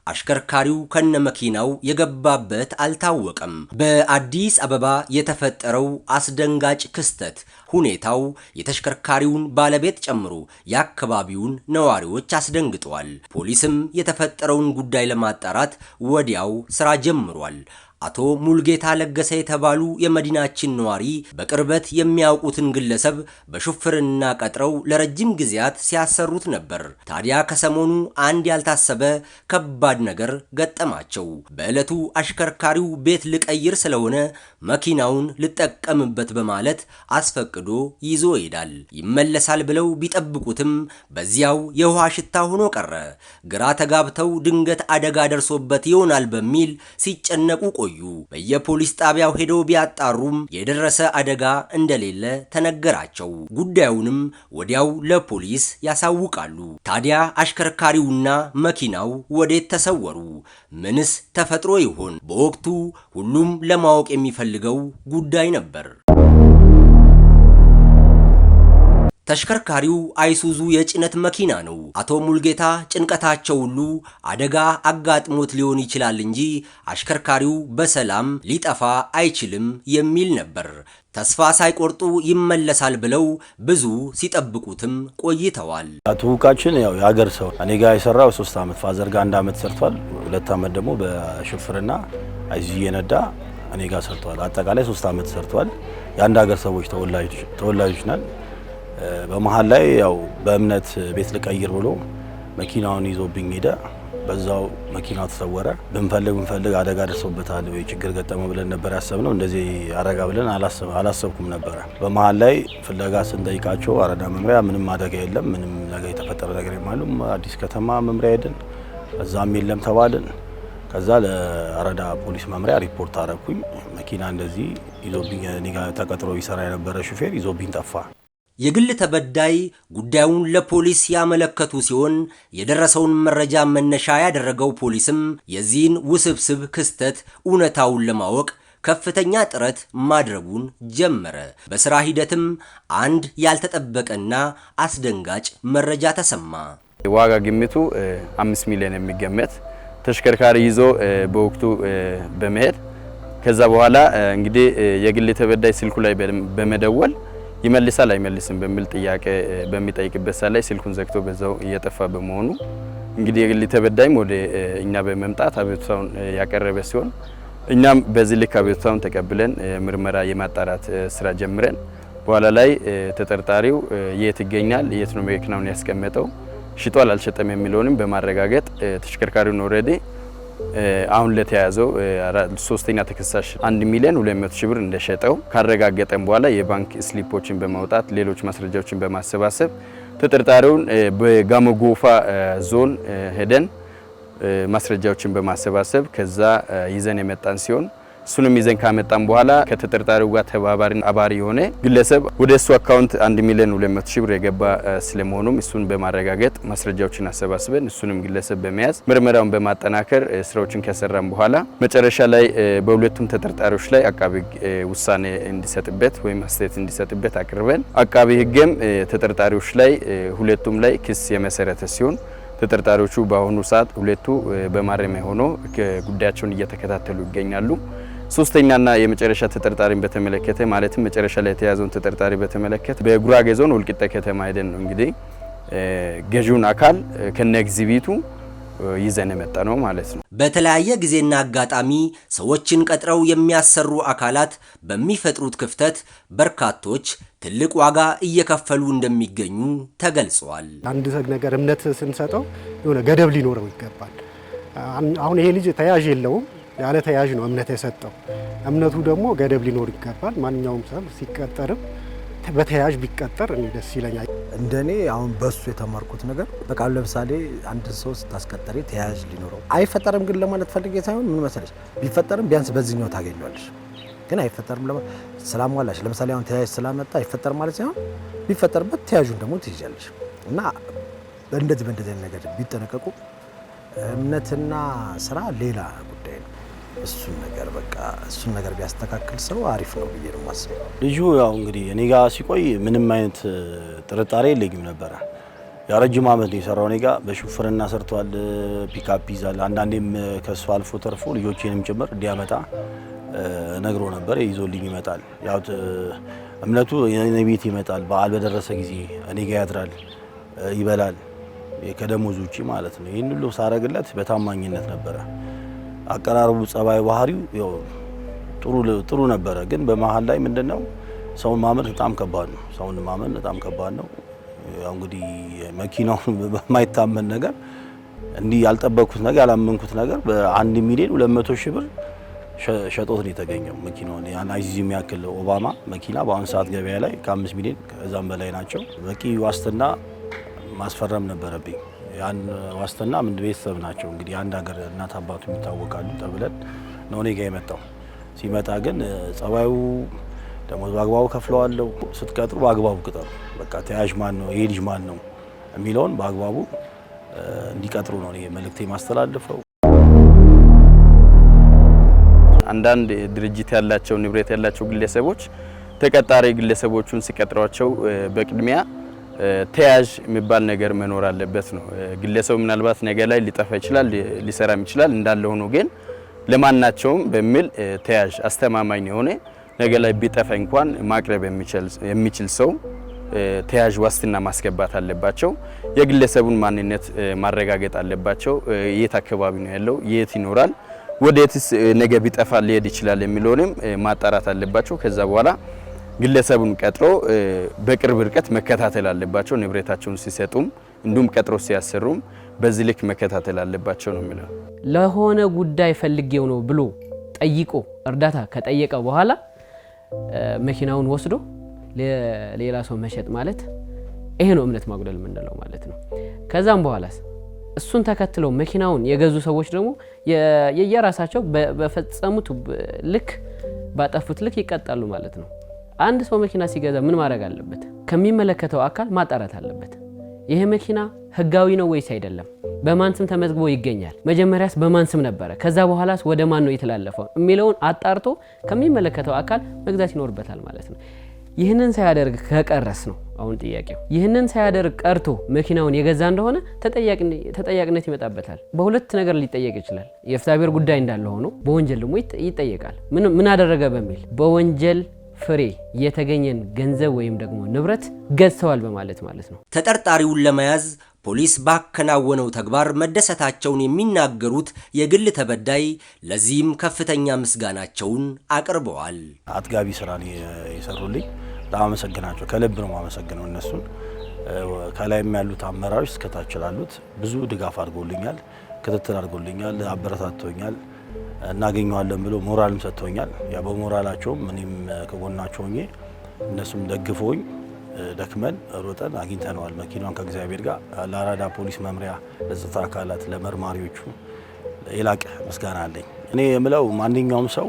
አሽከርካሪው ከነመኪናው የገባበት አልታወቀም። በአዲስ አበባ የተፈጠረው አስደንጋጭ ክስተት ሁኔታው የተሽከርካሪውን ባለቤት ጨምሮ የአካባቢውን ነዋሪዎች አስደንግጧል። ፖሊስም የተፈጠረውን ጉዳይ ለማጣራት ወዲያው ስራ ጀምሯል። አቶ ሙልጌታ ለገሰ የተባሉ የመዲናችን ነዋሪ በቅርበት የሚያውቁትን ግለሰብ በሹፍርና ቀጥረው ለረጅም ጊዜያት ሲያሰሩት ነበር። ታዲያ ከሰሞኑ አንድ ያልታሰበ ከባድ ነገር ገጠማቸው። በዕለቱ አሽከርካሪው ቤት ልቀይር ስለሆነ መኪናውን ልጠቀምበት በማለት አስፈቅዶ ይዞ ይሄዳል። ይመለሳል ብለው ቢጠብቁትም በዚያው የውሃ ሽታ ሆኖ ቀረ። ግራ ተጋብተው ድንገት አደጋ ደርሶበት ይሆናል በሚል ሲጨነቁ ቆዩ። በየፖሊስ ጣቢያው ሄደው ቢያጣሩም የደረሰ አደጋ እንደሌለ ተነገራቸው። ጉዳዩንም ወዲያው ለፖሊስ ያሳውቃሉ። ታዲያ አሽከርካሪውና መኪናው ወዴት ተሰወሩ? ምንስ ተፈጥሮ ይሆን? በወቅቱ ሁሉም ለማወቅ የሚፈልገው ጉዳይ ነበር። ተሽከርካሪው አይሱዙ የጭነት መኪና ነው። አቶ ሙልጌታ ጭንቀታቸው ሁሉ አደጋ አጋጥሞት ሊሆን ይችላል እንጂ አሽከርካሪው በሰላም ሊጠፋ አይችልም የሚል ነበር። ተስፋ ሳይቆርጡ ይመለሳል ብለው ብዙ ሲጠብቁትም ቆይተዋል። አትውቃችን ያው የሀገር ሰው እኔ ጋር የሰራው 3 አመት ፋዘር ጋር 1 አመት ሰርቷል። 2 አመት ደግሞ በሹፍርና አይሱዙ የነዳ እኔ ጋር ሰርቷል። አጠቃላይ 3 አመት ሰርቷል። የአንድ ሀገር ሰዎች ተወላጆች ነን። በመሃል ላይ ያው በእምነት ቤት ልቀይር ብሎ መኪናውን ይዞብኝ ሄደ። በዛው መኪናው ተሰወረ። ብንፈልግ አደጋ ደርሶበታል ወይ ችግር ገጠመ ብለን ነበር ያሰብነው። እንደዚህ አደጋ ብለን አላሰብኩም ነበር። በመሃል ላይ ፍለጋ ስንጠይቃቸው አራዳ መምሪያ ምንም አደጋ የለም፣ ምንም ነገር የተፈጠረ ነገር የለም። አዲስ ከተማ መምሪያ ሄድን፣ እዛም የለም ተባልን። ከዛ ለአራዳ ፖሊስ መምሪያ ሪፖርት አረኩኝ። መኪና እንደዚህ ይዞብኝ እኔ ጋር ተቀጥሮ ይሰራ የነበረ ሹፌር ይዞብኝ ጠፋ። የግል ተበዳይ ጉዳዩን ለፖሊስ ያመለከቱ ሲሆን የደረሰውን መረጃ መነሻ ያደረገው ፖሊስም የዚህን ውስብስብ ክስተት እውነታውን ለማወቅ ከፍተኛ ጥረት ማድረጉን ጀመረ። በስራ ሂደትም አንድ ያልተጠበቀና አስደንጋጭ መረጃ ተሰማ። ዋጋ ግምቱ 5 ሚሊዮን የሚገመት ተሽከርካሪ ይዞ በወቅቱ በመሄድ ከዛ በኋላ እንግዲህ የግል ተበዳይ ስልኩ ላይ በመደወል ይመልሳል አይመልስም በሚል ጥያቄ በሚጠይቅበት ሰዓት ላይ ስልኩን ዘግቶ በዛው እየጠፋ በመሆኑ እንግዲህ የግል ተበዳይም ወደ እኛ በመምጣት አቤቱታውን ያቀረበ ሲሆን እኛም በዚህ ልክ አቤቱታውን ተቀብለን ምርመራ የማጣራት ስራ ጀምረን በኋላ ላይ ተጠርጣሪው የት ይገኛል፣ የት ነው መኪናውን ያስቀመጠው፣ ሽጧል አልሸጠም የሚለውንም በማረጋገጥ ተሽከርካሪውን ኦሬዲ አሁን ለተያዘው ሶስተኛ ተከሳሽ 1 ሚሊዮን 200 ሺህ ብር እንደሸጠው ካረጋገጠን በኋላ የባንክ ስሊፖችን በማውጣት ሌሎች ማስረጃዎችን በማሰባሰብ ተጠርጣሪውን በጋሞ ጎፋ ዞን ሄደን ማስረጃዎችን በማሰባሰብ ከዛ ይዘን የመጣን ሲሆን እሱንም ይዘን ካመጣን በኋላ ከተጠርጣሪው ጋር ተባባሪና አባሪ የሆነ ግለሰብ ወደ እሱ አካውንት 1 ሚሊዮን 200 ሺህ ብር የገባ ስለመሆኑም እሱን በማረጋገጥ ማስረጃዎችን አሰባስበን እሱንም ግለሰብ በመያዝ ምርመራውን በማጠናከር ስራዎችን ከሰራን በኋላ መጨረሻ ላይ በሁለቱም ተጠርጣሪዎች ላይ አቃቢ ውሳኔ እንዲሰጥበት ወይም አስተያየት እንዲሰጥበት አቅርበን አቃቢ ሕግም ተጠርጣሪዎች ላይ ሁለቱም ላይ ክስ የመሰረተ ሲሆን ተጠርጣሪዎቹ በአሁኑ ሰዓት ሁለቱ በማረሚያ ሆኖ ጉዳያቸውን እየተከታተሉ ይገኛሉ። ሶስተኛና የመጨረሻ ተጠርጣሪን በተመለከተ ማለትም መጨረሻ ላይ የተያዘውን ተጠርጣሪ በተመለከተ በጉራጌ ዞን ወልቂጤ ከተማ ሄደን ነው እንግዲህ ገዢውን አካል ከነ ኤግዚቢቱ ይዘን መጣ ነው ማለት ነው። በተለያየ ጊዜና አጋጣሚ ሰዎችን ቀጥረው የሚያሰሩ አካላት በሚፈጥሩት ክፍተት በርካቶች ትልቅ ዋጋ እየከፈሉ እንደሚገኙ ተገልጿል። አንድ ነገር እምነት ስንሰጠው የሆነ ገደብ ሊኖረው ይገባል። አሁን ይሄ ልጅ ተያዥ የለውም፣ ያለ ተያዥ ነው እምነት የሰጠው። እምነቱ ደግሞ ገደብ ሊኖር ይገባል። ማንኛውም ሰው ሲቀጠርም በተያዥ ቢቀጠር እኔ ደስ ይለኛል። እንደኔ አሁን በሱ የተማርኩት ነገር በቃ ለምሳሌ አንድ ሰው ስታስቀጠሪ ተያዥ ሊኖረው አይፈጠርም። ግን ለማለት ፈልጌ ሳይሆን ምን መሰለሽ ቢፈጠርም ቢያንስ በዚህኛው ታገኛለሽ። ግን አይፈጠርም ሰላም ዋላሽ። ለምሳሌ አሁን ተያዥ ስላመጣ አይፈጠርም ማለት ሳይሆን ቢፈጠርበት ተያዡን ደግሞ ትይዣለሽ። እና በእንደዚህ ነገር ቢጠነቀቁ እምነትና ስራ ሌላ ጉዳይ ነው። እሱን ነገር ቢያስተካክል ሰው አሪፍ ነው ብዬ ነው የማስበው። ልጁ ያው እንግዲህ እኔ ጋር ሲቆይ ምንም አይነት ጥርጣሬ የለኝም ነበር። ያረጅም አመት የሰራው እኔ ጋር በሹፍርና ሰርቷል። ፒካፕ ይዛል። አንዳንዴም ከሱ አልፎ ተርፎ ልጆቼንም ጭምር እንዲያመጣ ነግሮ ነበር። ይዞልኝ ይመጣል። ያው እምነቱ የኔ ቤት ይመጣል። በዓል በደረሰ ጊዜ እኔ ጋር ያድራል፣ ይበላል፣ ከደሞዝ ውጪ ማለት ነው። ይህን ሁሉ ሳረግለት በታማኝነት ነበረ። አቀራረቡ፣ ጸባይ፣ ባህሪው ያው ጥሩ ነበረ። ግን በመሀል ላይ ምንድነው ሰውን ማመን በጣም ከባድ ነው። ሰውን ማመን በጣም ከባድ ነው። ያው እንግዲህ መኪናው በማይታመን ነገር እንዲህ ያልጠበቅኩት ነገር ያላመንኩት ነገር በ1 ሚሊዮን 200 ሺህ ብር ሸጦት ነው የተገኘው። መኪናውን ያን አይዚዚ የሚያክል ኦባማ መኪና በአሁን ሰዓት ገበያ ላይ ከ5 ሚሊዮን ከዛም በላይ ናቸው። በቂ ዋስትና ማስፈረም ነበረብኝ። ያን ዋስትና ምን ቤተሰብ ናቸው እንግዲህ አንድ ሀገር እናት አባቱ ይታወቃሉ ተብለን ነው እኔ ጋር የመጣው። ሲመጣ ግን ጸባዩ ደሞዝ በአግባቡ ከፍለዋለሁ። ስትቀጥሩ በአግባቡ ቅጠሩ። በቃ ተያዥ ማን ነው ይሄ ልጅ ማን ነው የሚለውን በአግባቡ እንዲቀጥሩ ነው እኔ መልእክቴ ማስተላልፈው። አንዳንድ ድርጅት ያላቸው ንብረት ያላቸው ግለሰቦች ተቀጣሪ ግለሰቦቹን ሲቀጥሯቸው በቅድሚያ ተያዥ የሚባል ነገር መኖር አለበት ነው። ግለሰቡ ምናልባት ነገ ላይ ሊጠፋ ይችላል፣ ሊሰራም ይችላል። እንዳለ ሆኖ ግን ለማናቸውም በሚል ተያዥ አስተማማኝ የሆነ ነገ ላይ ቢጠፋ እንኳን ማቅረብ የሚችል ሰው ተያዥ ዋስትና ማስገባት አለባቸው። የግለሰቡን ማንነት ማረጋገጥ አለባቸው። የት አካባቢ ነው ያለው፣ የት ይኖራል፣ ወዴትስ ነገ ቢጠፋ ሊሄድ ይችላል የሚለውንም ማጣራት አለባቸው። ከዛ በኋላ ግለሰቡን ቀጥሮ በቅርብ ርቀት መከታተል አለባቸው። ንብረታቸውን ሲሰጡም እንዲሁም ቀጥሮ ሲያሰሩም በዚህ ልክ መከታተል አለባቸው ነው የሚለው። ለሆነ ጉዳይ ፈልጌው ነው ብሎ ጠይቆ እርዳታ ከጠየቀ በኋላ መኪናውን ወስዶ ለሌላ ሰው መሸጥ ማለት ይሄ ነው እምነት ማጉደል የምንለው ማለት ነው። ከዛም በኋላስ እሱን ተከትለው መኪናውን የገዙ ሰዎች ደግሞ የየራሳቸው በፈጸሙት ልክ ባጠፉት ልክ ይቀጣሉ ማለት ነው። አንድ ሰው መኪና ሲገዛ ምን ማድረግ አለበት? ከሚመለከተው አካል ማጣራት አለበት። ይሄ መኪና ህጋዊ ነው ወይስ አይደለም? በማን ስም ተመዝግቦ ይገኛል? መጀመሪያስ በማን ስም ነበረ? ከዛ በኋላስ ወደ ማን ነው የተላለፈው የሚለውን አጣርቶ ከሚመለከተው አካል መግዛት ይኖርበታል ማለት ነው። ይህንን ሳያደርግ ከቀረስ ነው አሁን ጥያቄው። ይህንን ሳያደርግ ቀርቶ መኪናውን የገዛ እንደሆነ ተጠያቂነት ይመጣበታል። በሁለት ነገር ሊጠየቅ ይችላል። የፍትሐብሔር ጉዳይ እንዳለ ሆኖ በወንጀል ደግሞ ይጠየቃል። ምን አደረገ በሚል በወንጀል ፍሬ የተገኘን ገንዘብ ወይም ደግሞ ንብረት ገዝተዋል በማለት ማለት ነው። ተጠርጣሪውን ለመያዝ ፖሊስ ባከናወነው ተግባር መደሰታቸውን የሚናገሩት የግል ተበዳይ ለዚህም ከፍተኛ ምስጋናቸውን አቅርበዋል። አጥጋቢ ስራ የሰሩልኝ በጣም አመሰግናቸው። ከልብ ነው ማመሰግነው እነሱን። ከላይም ያሉት አመራሮች እስከታች ላሉት ብዙ ድጋፍ አድርጎልኛል፣ ክትትል አድርጎልኛል፣ አበረታቶኛል፣ እናገኘዋለን ብሎ ሞራልም ሰጥቶኛል። ያ በሞራላቸውም እኔም ከጎናቸው ሆኜ እነሱም ደግፈውኝ ደክመን ሮጠን አግኝተነዋል መኪናውን ከእግዚአብሔር ጋር። ለአራዳ ፖሊስ መምሪያ፣ ለጸጥታ አካላት፣ ለመርማሪዎቹ የላቀ ምስጋና አለኝ። እኔ የምለው ማንኛውም ሰው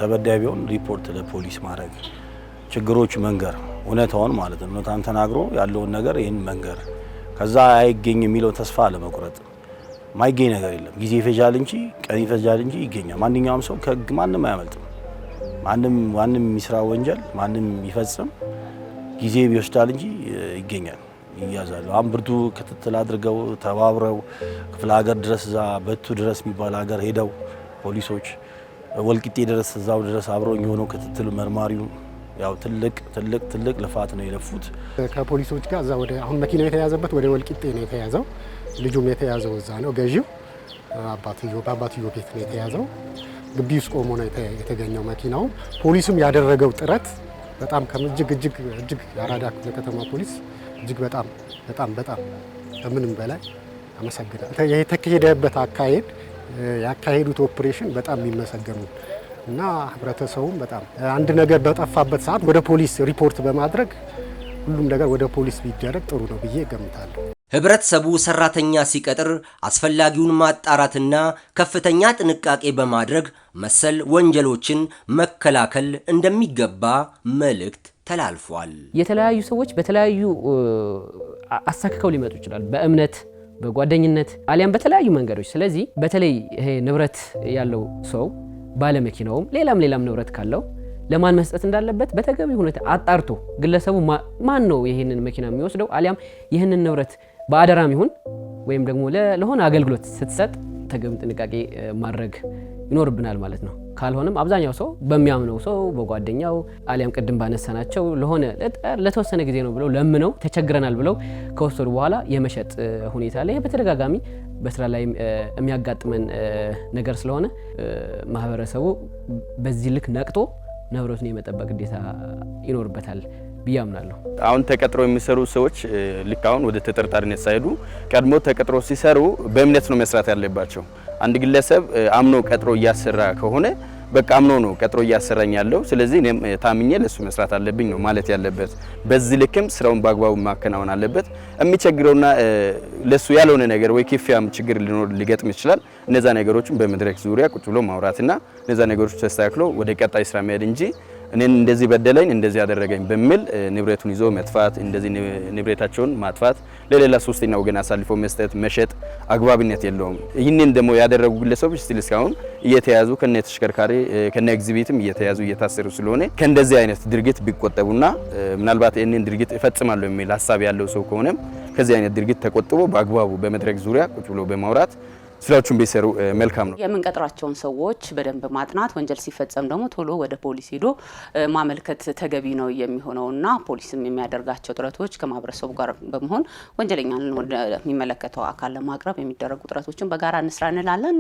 ተበዳይ ቢሆን ሪፖርት ለፖሊስ ማድረግ፣ ችግሮች መንገር፣ እውነታውን ማለት ነው። እውነታን ተናግሮ ያለውን ነገር ይህን መንገር፣ ከዛ አይገኝ የሚለው ተስፋ አለመቁረጥ። ማይገኝ ነገር የለም። ጊዜ ይፈጃል እንጂ ቀን ይፈጃል እንጂ ይገኛል። ማንኛውም ሰው ከህግ ማንም አያመልጥም። ማንም የሚስራ ወንጀል ማንም ይፈጽም ጊዜ ይወስዳል እንጂ ይገኛል፣ ይያዛል። አሁን ብርቱ ክትትል አድርገው ተባብረው ክፍለ ሀገር ድረስ እዛ በቱ ድረስ የሚባል ሀገር ሄደው ፖሊሶች ወልቂጤ ድረስ እዛው ድረስ አብረው የሆነው ክትትል መርማሪው ያው ትልቅ ልፋት ነው የለፉት ከፖሊሶች ጋር። እዛ ወደ አሁን መኪና የተያዘበት ወደ ወልቂጤ ነው የተያዘው። ልጁም የተያዘው እዛ ነው። ገዢው በአባትዮ ቤት ነው የተያዘው። ግቢ ውስጥ ቆሞ ነው የተገኘው መኪናው። ፖሊሱም ያደረገው ጥረት በጣም እጅግ የአራዳ ክፍለ ከተማ ፖሊስ እጅግ በጣም ከምንም በላይ አመሰግናለሁ። የተካሄደበት አካሄድ ያካሄዱት ኦፕሬሽን በጣም የሚመሰገኑ እና ህብረተሰቡም በጣም አንድ ነገር በጠፋበት ሰዓት ወደ ፖሊስ ሪፖርት በማድረግ ሁሉም ነገር ወደ ፖሊስ ቢደረግ ጥሩ ነው ብዬ እገምታለሁ። ህብረተሰቡ ሰራተኛ ሲቀጥር አስፈላጊውን ማጣራትና ከፍተኛ ጥንቃቄ በማድረግ መሰል ወንጀሎችን መከላከል እንደሚገባ መልእክት ተላልፏል። የተለያዩ ሰዎች በተለያዩ አሳክከው ሊመጡ ይችላሉ፣ በእምነት በጓደኝነት አሊያም በተለያዩ መንገዶች። ስለዚህ በተለይ ይሄ ንብረት ያለው ሰው ባለመኪናውም ሌላም ንብረት ካለው ለማን መስጠት እንዳለበት በተገቢ ሁኔታ አጣርቶ ግለሰቡ ማን ነው ይህንን መኪና የሚወስደው አሊያም ይህንን ንብረት በአደራም ይሁን ወይም ደግሞ ለሆነ አገልግሎት ስትሰጥ ተገቢውን ጥንቃቄ ማድረግ ይኖርብናል ማለት ነው። ካልሆነም አብዛኛው ሰው በሚያምነው ሰው በጓደኛው አሊያም ቅድም ባነሳናቸው ለሆነ ለተወሰነ ጊዜ ነው ብለው ለምነው ተቸግረናል ብለው ከወሰዱ በኋላ የመሸጥ ሁኔታ ላይ በተደጋጋሚ በስራ ላይ የሚያጋጥመን ነገር ስለሆነ ማህበረሰቡ በዚህ ልክ ነቅቶ ንብረቱን የመጠበቅ ግዴታ ይኖርበታል ብዬ አምናለሁ። አሁን ተቀጥሮ የሚሰሩ ሰዎች ልክ አሁን ወደ ተጠርጣሪነት ሳይሄዱ ቀድሞ ተቀጥሮ ሲሰሩ በእምነት ነው መስራት ያለባቸው። አንድ ግለሰብ አምኖ ቀጥሮ እያሰራ ከሆነ በቃ አምኖ ነው ቀጥሮ እያሰራኝ ያለው፣ ስለዚህ እኔም ታምኜ ለሱ መስራት አለብኝ ነው ማለት ያለበት። በዚህ ልክም ስራውን በአግባቡ ማከናወን አለበት። የሚቸግረውና ለሱ ያልሆነ ነገር ወይ ክፍያም ችግር ሊገጥም ይችላል። እነዛ ነገሮችን በመድረክ ዙሪያ ቁጭ ብሎ ማውራትና እነዛ ነገሮች ተስተካክሎ ወደ ቀጣይ ስራ መሄድ እንጂ እኔን እንደዚህ በደለኝ እንደዚህ ያደረገኝ በሚል ንብረቱን ይዞ መጥፋት፣ እንደዚህ ንብረታቸውን ማጥፋት፣ ለሌላ ሶስተኛ ወገን አሳልፎ መስጠት፣ መሸጥ አግባብነት የለውም። ይህንን ደግሞ ያደረጉ ግለሰቦች ስቲል እስካሁን እየተያዙ ከነ ተሽከርካሪ ከነ ኤግዚቢትም እየተያዙ እየታሰሩ ስለሆነ ከእንደዚህ አይነት ድርጊት ቢቆጠቡና ምናልባት ይህንን ድርጊት እፈጽማለሁ የሚል ሀሳብ ያለው ሰው ከሆነም ከዚህ አይነት ድርጊት ተቆጥቦ በአግባቡ በመድረክ ዙሪያ ቁጭ ብሎ በማውራት ስራዎቹን ቢሰሩ መልካም ነው። የምንቀጥራቸውን ሰዎች በደንብ ማጥናት፣ ወንጀል ሲፈጸም ደግሞ ቶሎ ወደ ፖሊስ ሄዶ ማመልከት ተገቢ ነው የሚሆነውና ፖሊስም የሚያደርጋቸው ጥረቶች ከማህበረሰቡ ጋር በመሆን ወንጀለኛን ወደሚመለከተው አካል ለማቅረብ የሚደረጉ ጥረቶችን በጋራ እንስራ እንላለን።